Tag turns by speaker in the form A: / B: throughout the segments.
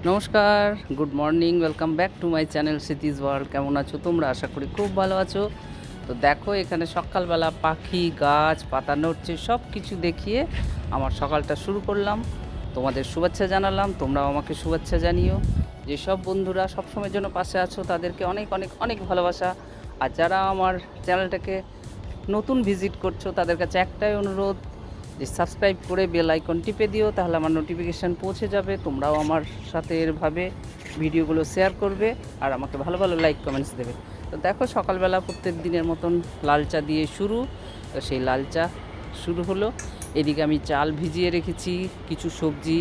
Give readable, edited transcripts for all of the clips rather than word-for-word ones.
A: নমস্কার, good morning, welcome back to my channel Smritiz world. কেমন আছো তোমরা? আশা করি খুব ভালো আছো। তো দেখো, এখানে সকালবেলা পাখি, গাছ, পাতা নড়ছে, সব কিছু দেখিয়ে আমার সকালটা শুরু করলাম। তোমাদের শুভেচ্ছা জানালাম, তোমরাও আমাকে শুভেচ্ছা জানিও। যেসব বন্ধুরা সবসময়ের জন্য পাশে আছো তাদেরকে অনেক অনেক অনেক ভালোবাসা। আর যারা আমার চ্যানেলটাকে নতুন ভিজিট করছো তাদের কাছে একটাই অনুরোধ, যে সাবস্ক্রাইব করে বেল আইকন টিপে দিও, তাহলে আমার নোটিফিকেশান পৌঁছে যাবে। তোমরাও আমার সাথে এরভাবে ভিডিওগুলো শেয়ার করবে আর আমাকে ভালো ভালো লাইক কমেন্টস দেবে। তো দেখো, সকালবেলা প্রত্যেক দিনের মতন লাল চা দিয়ে শুরু। তো সেই লাল চা শুরু হলো। এদিকে আমি চাল ভিজিয়ে রেখেছি, কিছু সবজি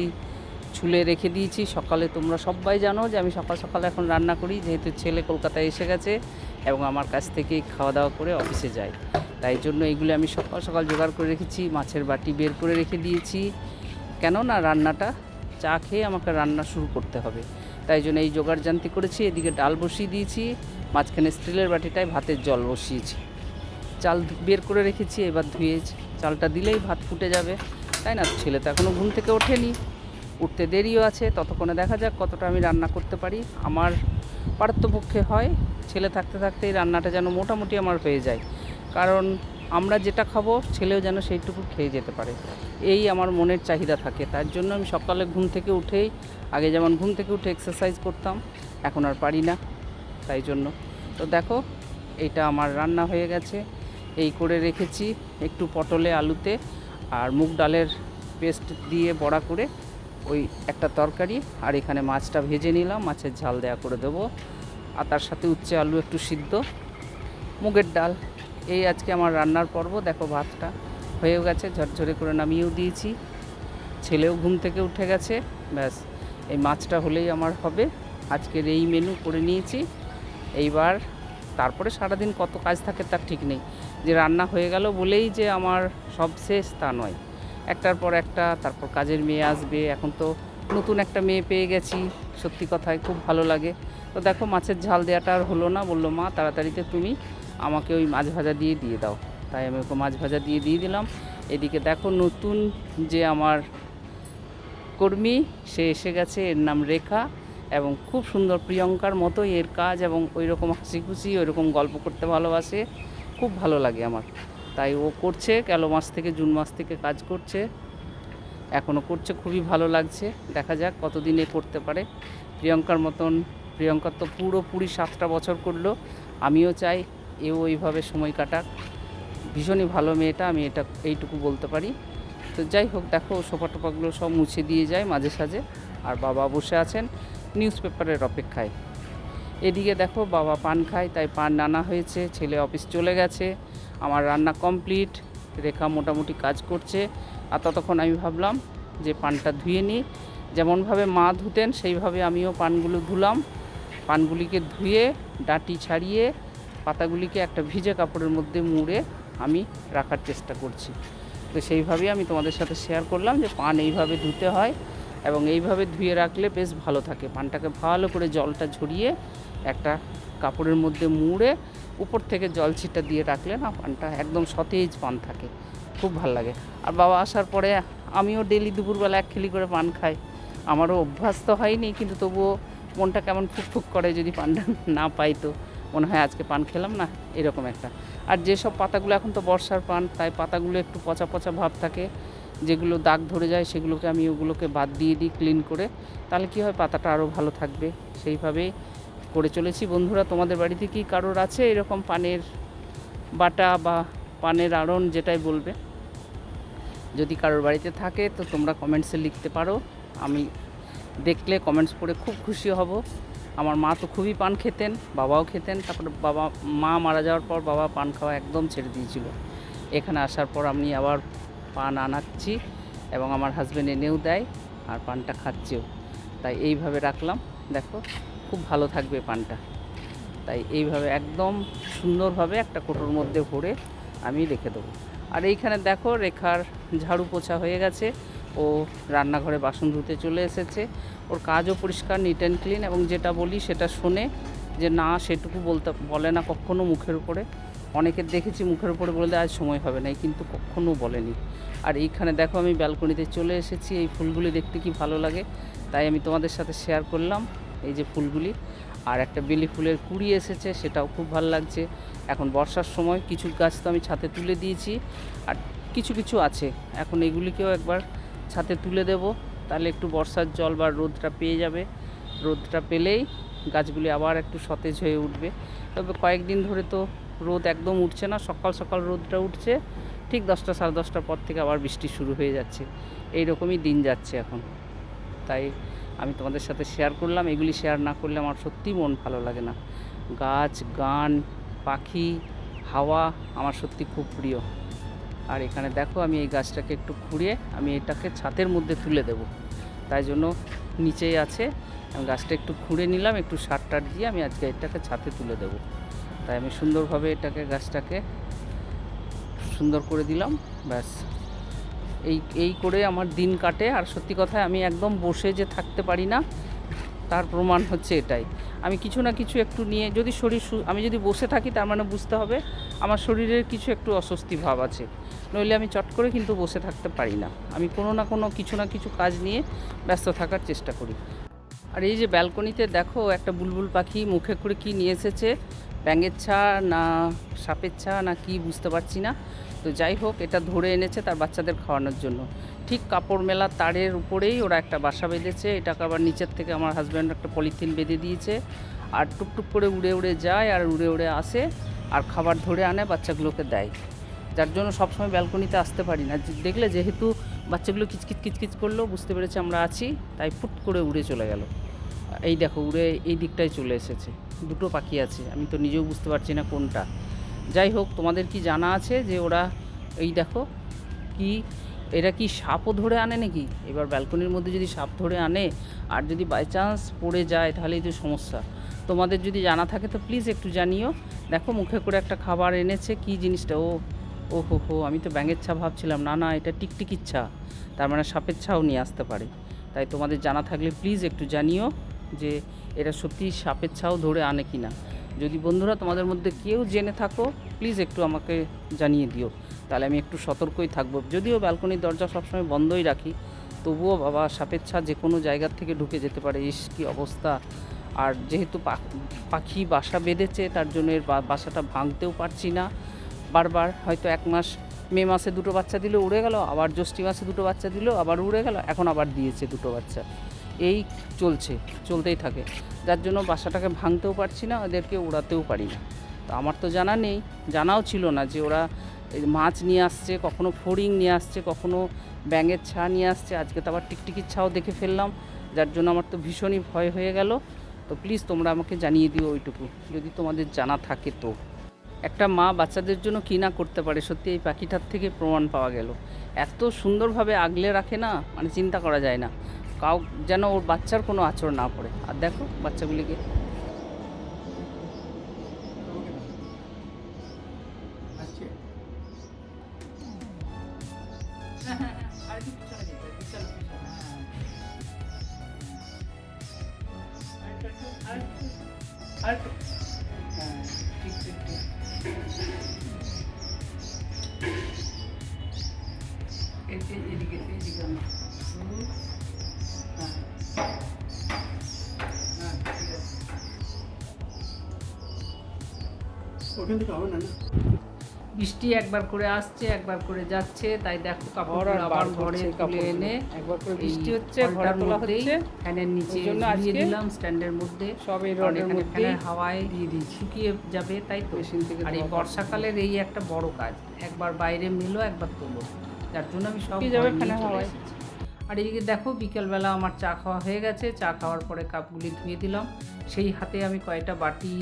A: ছুলে রেখে দিয়েছি। সকালে তোমরা সবাই জানো যে আমি সকাল সকাল এখন রান্না করি, যেহেতু ছেলে কলকাতায় এসে গেছে এবং আমার কাছ থেকে খাওয়া দাওয়া করে অফিসে যায়। তাই জন্য এইগুলো আমি সকাল সকাল জোগাড় করে রেখেছি। মাছের বাটি বের করে রেখে দিয়েছি, কেননা রান্নাটা চা খেয়ে আমাকে রান্না শুরু করতে হবে। তাই জন্য এই জোগাড় জানতি করেছি। এদিকে ডাল বসিয়ে দিয়েছি, মাঝখানে স্টিলের বাটিটায় ভাতের জল বসিয়েছি। চাল বের করে রেখেছি, এবার ধুয়ে চালটা দিলেই ভাত ফুটে যাবে, তাই না? ছেলে তো এখনও ঘুম থেকে ওঠেনি, উঠতে দেরিও আছে। ততক্ষণে দেখা যাক কতটা আমি রান্না করতে পারি। আমার পারত্যপক্ষে হয় ছেলে থাকতে থাকতেই রান্নাটা যেন মোটামুটি আমার হয়ে যায়, কারণ আমরা যেটা খাবো ছেলেও যেন সেইটুকু খেয়ে যেতে পারে, এই আমার মনের চাহিদা থাকে। তার জন্য আমি সকালে ঘুম থেকে উঠেই, আগে যেমন ঘুম থেকে উঠে এক্সারসাইজ করতাম, এখন আর পারি না। তাই জন্য তো দেখো, এইটা আমার রান্না হয়ে গেছে। এই করে রেখেছি একটু পটলে আলুতে আর মুগ ডালের পেস্ট দিয়ে বড়া করে ওই একটা তরকারি, আর এখানে মাছটা ভেজে নিলাম, মাছের ঝাল দেয়া করে দেবো। আর তার সাথে উচ্ছে আলু একটু সিদ্ধ, মুগের ডাল। এই আজকে আমার রান্নার পর্ব। দেখো, ভাতটা হয়েও গেছে, ঝরঝরে করে নামিয়েও দিয়েছি, ছেলেও ঘুম থেকে উঠে গেছে। ব্যাস, এই মাছটা হলেই আমার হবে। আজকের এই মেনু করে নিয়েছি। এইবার তারপরে সারাদিন কত কাজ থাকে তার ঠিক নেই, যে রান্না হয়ে গেল বলেই যে আমার সব শেষ তা নয়। একটার পর একটা, তারপর কাজের মেয়ে আসবে। এখন তো নতুন একটা মেয়ে পেয়ে গেছি, সত্যি কথায় খুব ভালো লাগে। তো দেখো, মাছের ঝাল দেওয়াটা আর হলো না, বললো মা তাড়াতাড়িতে তুমি আমাকে ওই মাছ ভাজা দিয়ে দাও। তাই আমি ওকে মাছ ভাজা দিয়ে দিলাম। এদিকে দেখো, নতুন যে আমার কর্মী সে এসে গেছে, এর নাম রেখা, এবং খুব সুন্দর, প্রিয়ঙ্কার মতোই এর কাজ, এবং ওই রকম হাসি খুশি, ওই রকম গল্প করতে ভালোবাসে, খুব ভালো লাগে আমার। তাই ও করছে, গেল মাস থেকে, জুন মাস থেকে কাজ করছে, এখনও করছে, খুবই ভালো লাগছে। দেখা যাক কতদিনে করতে পারে প্রিয়ঙ্কার মতন। প্রিয়ঙ্কার তো পুরোপুরি 7টা বছর করলো, আমিও চাই এও ওইভাবে সময় কাটাক। ভীষণই ভালো মেয়েটা, আমি এইটুকু বলতে পারি। তো যাই হোক, দেখো সোফা টোপাগুলো সব মুছে দিয়ে যায় মাঝে সাঝে। আর বাবা বসে আছেন নিউজ পেপারের অপেক্ষায়। এদিকে দেখো, বাবা পান খায়, তাই পান আনা হয়েছে। ছেলে অফিস চলে গেছে, আমার রান্না কমপ্লিট, রেখা মোটামুটি কাজ করছে। আর ততক্ষণ আমি ভাবলাম যে পানটা ধুয়ে নিই। যেমনভাবে মা ধুতেন সেইভাবে আমিও পানগুলো ধুলাম। পানগুলিকে ধুয়ে ডাঁটি ছাড়িয়ে পাতাগুলিকে একটা ভিজে কাপড়ের মধ্যে মুড়ে আমি রাখার চেষ্টা করছি। তো সেইভাবেই আমি তোমাদের সাথে শেয়ার করলাম যে পান এইভাবে ধুতে হয়, এবং এইভাবে ধুয়ে রাখলে বেশ ভালো থাকে। পানটাকে ভালো করে জলটা ঝরিয়ে একটা কাপড়ের মধ্যে মুড়ে উপর থেকে জল ছিটা দিয়ে রাখলে না, পানটা একদম সতেজ পান থাকে, খুব ভালো লাগে। আর বাবা আসার পরে আমিও ডেলি দুপুরবেলা 1 খিলি করে পান খাই। আমারও অভ্যাস তো হয়নি, কিন্তু তবুও মনটা কেমন ফুকফুক করে, যদি পানটা না পাই তো মনে হয় আজকে পান খেলাম না, এরকম একটা। আর যেসব পাতাগুলো, এখন তো বর্ষার পান, তাই পাতাগুলো একটু পচা পচা ভাব থাকে, যেগুলো দাগ ধরে যায় সেগুলোকে আমি ওগুলোকে বাদ দিয়ে দিই ক্লিন করে। তাহলে কী হয়, পাতাটা আরও ভালো থাকবে। সেইভাবেই করে চলেছি। বন্ধুরা, তোমাদের বাড়িতে কি কারোর আছে এরকম পানের বাটা বা পানের আড়ন, যেটাই বলবে? যদি কারোর বাড়িতে থাকে তো তোমরা কমেন্টসে লিখতে পারো, আমি দেখলে কমেন্টস পড়ে খুব খুশি হব। আমার মা তো খুবই পান খেতেন, বাবাও খেতেন। তারপরে মা মারা যাওয়ার পর বাবা পান খাওয়া একদম ছেড়ে দিয়েছিল। এখানে আসার পর আমি আবার পান আনাচ্ছি, এবং আমার হাজব্যান্ড এনেও দেয়, আর পানটা খাচ্ছেও। তাই এইভাবে রাখলাম, দেখো খুব ভালো থাকবে পানটা। তাই এইভাবে একদম সুন্দরভাবে একটা কোটোর মধ্যে ভরে আমি রেখে দেবো। আর এইখানে দেখো, রেখার ঝাড়ু পোছা হয়ে গেছে, ও রান্নাঘরে বাসন ধুতে চলে এসেছে। ওর কাজও পরিষ্কার, নিট অ্যান্ড ক্লিন, এবং যেটা বলি সেটা শোনে, যে না সেটুকু বলে না কখনো মুখের উপরে। অনেকের দেখেছি মুখের উপরে বলে দেয় আজ সময় হবে না, কিন্তু কখনো বলেনি। আর এইখানে দেখো আমি ব্যালকনিতে চলে এসেছি, এই ফুলগুলি দেখতে কি ভালো লাগে, তাই আমি তোমাদের সাথে শেয়ার করলাম এই যে ফুলগুলি। আর একটা বেলি ফুলের কুঁড়ি এসেছে, সেটাও খুব ভালো লাগছে। এখন বর্ষার সময় কিছু গাছ তো আমি ছাদে তুলে দিয়েছি, আর কিছু কিছু আছে, এখন এগুলিকেও একবার ছাদে তুলে দেব, তাহলে একটু বর্ষার জল বা রোদটা পেয়ে যাবে। রোদটা পেলেই গাছগুলি আবার একটু সতেজ হয়ে উঠবে। তবে কয়েকদিন ধরে তো রোদ একদম উঠছে না, সকাল সকাল রোদটা উঠছে, ঠিক 10টা সাড়ে 10টার পর থেকে আবার বৃষ্টি শুরু হয়ে যাচ্ছে। এই রকমই দিন যাচ্ছে এখন, তাই আমি তোমাদের সাথে শেয়ার করলাম। এগুলি শেয়ার না করলে আমার সত্যিই মন ভালো লাগে না। গাছ, গান, পাখি, হাওয়া আমার সত্যি খুব প্রিয়। আর এখানে দেখো আমি এই গাছটাকে একটু খুঁড়িয়ে আমি এটাকে ছাদের মধ্যে তুলে দেব, তাই জন্য নিচেই আছে। আমি গাছটা একটু খুঁড়ে নিলাম, একটু সার টার দিয়ে আমি আজকে এটাকে ছাদে তুলে দেব। তাই আমি সুন্দরভাবে গাছটাকে সুন্দর করে দিলাম, ব্যাস। এই করে আমার দিন কাটে। আর সত্যি কথায় আমি একদম বসে যে থাকতে পারি না, তার প্রমাণ হচ্ছে এটাই। আমি কিছু না কিছু একটু নিয়ে যদি আমি যদি বসে থাকি, তার মানে বুঝতে হবে আমার শরীরের কিছু একটু অস্বস্তি ভাব আছে, নইলে আমি চট করে কিন্তু বসে থাকতে পারি না। আমি কোনো না কোনো কিছু না কিছু কাজ নিয়ে ব্যস্ত থাকার চেষ্টা করি। আর এই যে ব্যালকনিতে দেখো একটা বুলবুল পাখি মুখে করে কি নিয়ে এসেছে, ব্যাঙের ছা না সাপের ছা না কি বুঝতে পারছি না। তো যাই হোক, এটা ধরে এনেছে তার বাচ্চাদের খাওয়ানোর জন্য। ঠিক কাপড় মেলা তারের উপরেই ওরা একটা বাসা বেঁধেছে, এটাকে আবার নিচের থেকে আমার হাজব্যান্ড একটা পলিথিন বেঁধে দিয়েছে। আর টুকটুক করে উড়ে উড়ে যায় আর উড়ে উড়ে আসে, আর খাবার ধরে আনে বাচ্চাগুলোকে দেয়। যার জন্য সবসময় ব্যালকনিতে আসতে পারি না। দেখলে যেহেতু বাচ্চাগুলো কিচকিচ কিচকিচ করলো, বুঝতে পেরেছে আমরা আছি, তাই ফুট করে উড়ে চলে গেল। এই দেখো উড়ে এই দিকটায় চলে এসেছে। দুটো পাখি আছে, আমি তো নিজেও বুঝতে পারছি না কোনটা। যাই হোক, তোমাদের কি জানা আছে যে ওরা এই দেখো কি, এরা কি সাপও ধরে আনে নাকি? এবার ব্যালকনির মধ্যে যদি সাপ ধরে আনে আর যদি বাই চান্স পড়ে যায়, তাহলেই তো সমস্যা। তোমাদের যদি জানা থাকে তো প্লিজ একটু জানিও। দেখো মুখে করে একটা খাবার এনেছে, কি জিনিসটা? ও হো হো, আমি তো ব্যাঙের ছা ভাবছিলাম, না না এটা টিকটিকির ছা, তার মানে সাপের ছাও নিয়ে আসতে পারে। তাই তোমাদের জানা থাকলে প্লিজ একটু জানিও যে এরা সত্যি সাপের ছাও ধরে আনে কি না। যদি বন্ধুরা তোমাদের মধ্যে কেউ জেনে থাকো, প্লিজ একটু আমাকে জানিয়ে দিও, তাহলে আমি একটু সতর্কই থাকবো। যদিও ব্যালকনির দরজা সবসময় বন্ধই রাখি, তবুও বাবা সাপের ছা যে কোনো জায়গার থেকে ঢুকে যেতে পারে। ইস কী অবস্থা! আর যেহেতু পাখি বাসা বেঁধেছে, তার জন্য এর বাসাটা ভাঙতেও পারছি না। বারবার হয়তো এক মাস মে মাসে দুটো বাচ্চা দিল উড়ে গেল, আবার জ্যৈষ্ঠী মাসে দুটো বাচ্চা দিল আবার উড়ে গেল, এখন আবার দিয়েছে দুটো বাচ্চা। এই চলতেই থাকে, যার জন্য বাসাটাকে ভাঙতেও পারছি না, ওদেরকে উড়াতেও পারি না। তো আমার তো জানা নেই, জানাও ছিল না যে ওরা মাছ নিয়ে আসছে, কখনো ফড়িং নিয়ে আসছে, কখনো ব্যাঙের ছা নিয়ে আসছে। আজকে তো আবার টিকটিকির ছাও দেখে ফেললাম, যার জন্য আমার তো ভীষণই ভয় হয়ে গেল। তো প্লিজ তোমরা আমাকে জানিয়ে দিও ওইটুকু, যদি তোমাদের জানা থাকে তো। একটা মা বাচ্চাদের জন্য কী না করতে পারে, সত্যি এই পাখিটার থেকে প্রমাণ পাওয়া গেল। এত সুন্দরভাবে আগলে রাখে না, মানে চিন্তা করা যায় না। যেন ওর বাচ্চার কোনো আঁচড় না পড়ে। আর দেখো বাচ্চাগুলিকে,
B: ওখান থেকে হবে না না।
A: বৃষ্টি একবার করে আসছে একবার করে যাচ্ছে, তাই দেখো কাপড় আবার ঘরে তুলে এনে,
B: একবার করে
A: এই
B: বৃষ্টি হচ্ছে, ঘরে
A: ঘরটার
B: তোলা
A: মধ্যেই
B: হচ্ছে,
A: ফ্যানের নিচে
B: ওই জন্য
A: ঝুলিয়ে
B: আজকে
A: দিলাম স্ট্যান্ডের মধ্যে।
B: সব এই
A: কারণ
B: রডের
A: এখানে
B: মধ্যেই
A: ফ্যানের হাওয়ায়
B: দিয়ে দিয়েছি।
A: শুকিয়ে যাবে, তাই তো।
B: মেশিন থেকে
A: আর এই
B: ধোয়া
A: বর্ষাকালের এই একটা বড় কাজ, একবার বাইরে মেলো একবার তোলো, যার জন্য আমি সব
B: শুকিয়ে যাবে
A: ঘরে নিয়ে
B: ফ্যানের
A: চলে
B: হাওয়ায়।
A: এসেছি। আর এইদিকে দেখো বিকেলবেলা আমার চা খাওয়া হয়ে গেছে, চা খাওয়ার পরে কাপগুলি ধুয়ে দিলাম, সেই হাতে আমি কয়েকটা বাটি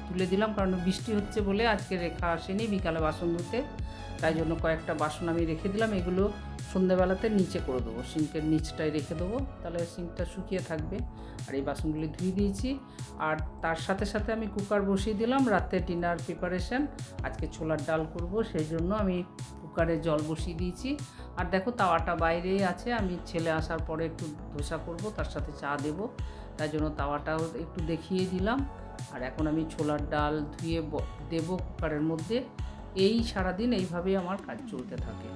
A: তুলে দিলাম, কারণ বৃষ্টি হচ্ছে বলে আজকে রেখা আসেনি বিকালে বাসন ধুতে, তাই জন্য কয়েকটা বাসন আমি রেখে দিলাম। এগুলো সন্ধ্যেবেলাতে নিচে করে দেবো, সিঙ্কের নিচটায় রেখে দেবো, তাহলে সিঙ্কটা শুকিয়ে থাকবে। আর এই বাসনগুলি ধুয়ে দিয়েছি। আর তার সাথে সাথে আমি কুকার বসিয়ে দিলাম রাতে ডিনার প্রিপারেশান। আজকে ছোলার ডাল করব, সেই জন্য আমি কুকারে জল বসিয়ে দিয়েছি। আর দেখো তাওয়াটা বাইরেই আছে, আমি ছেলে আসার পরে একটু ধোসা করব, তার সাথে চা দেব, তাই জন্য তাওয়াটাও একটু দেখিয়ে দিলাম। আর এখন আমি ছোলার ডাল ধুয়ে দেবো কুকারের মধ্যে। এই সারাদিন এইভাবেই আমার কাজ চলতে থাকে।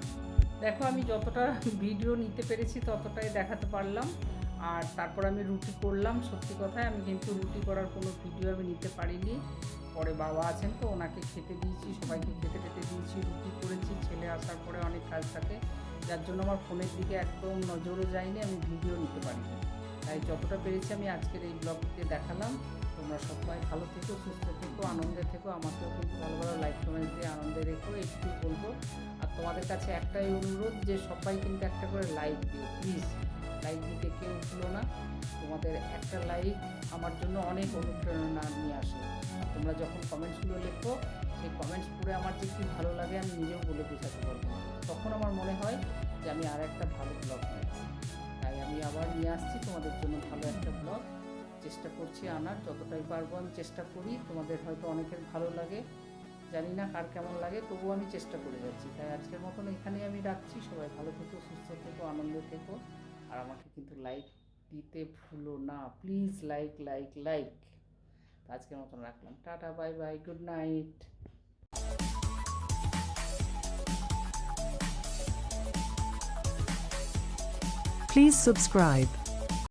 A: দেখো আমি যতটা ভিডিও নিতে পেরেছি ততটাই দেখাতে পারলাম। আর তারপর আমি রুটি করলাম। সত্যি কথায় আমি কিন্তু রুটি করার কোনো ভিডিও আমি নিতে পারিনি। পরে বাবা আছেন তো ওনাকে খেতে দিয়েছি, সবাইকে খেতে দিয়েছি, রুটি করেছি। ছেলে আসার পরে অনেক কাজ থাকে, যার জন্য আমার ফোনের দিকে একদম নজরও যায়নি, আমি ভিডিও নিতে পারিনি। তাই যতটা পেরেছি আমি আজকের এই ব্লগটিতে দেখালাম। তোমরা সবাই ভালো থেকো, সুস্থ থেকো, আনন্দে থেকো। আমাকেও কিন্তু ভালো ভালো লাইক কমেন্ট দিয়ে আনন্দে রেখো, একটু বলবো। আর তোমাদের কাছে একটাই অনুরোধ যে সবাই কিন্তু একটা করে লাইক দিও প্লিজ। লাইক দিতে কেউ ভুলো না। তোমাদের একটা লাইক আমার জন্য অনেক অনুপ্রেরণা নিয়ে আসে। আর তোমরা যখন কমেন্টসগুলো লেখো, সেই কমেন্টস পড়ে আমার যে কী ভালো লাগে আমি নিজেও বলে বোঝাতে পারবো না। তখন আমার মনে হয় যে আমি আর একটা ভালো ব্লগ নিয়েছি। তাই আমি আবার নিয়ে আসছি তোমাদের জন্য ভালো একটা ব্লগ। চেষ্টা করছি আনার, যতটাই পারবো আমি চেষ্টা করি। তোমাদের হয়তো অনেকের ভালো লাগে, জানি না কার কেমন লাগে, তবুও আমি চেষ্টা করে যাচ্ছি। তাই আজকের মতন এখানেই আমি রাখছি। সবাই ভালো থেকো, সুস্থ থেকো, আনন্দে থেকো। আর আমাকে কিন্তু লাইক দিতে ভুলো না প্লিজ। Like like like. আজকের মতন রাখলাম। Tata, bye bye, good night.
C: Please subscribe.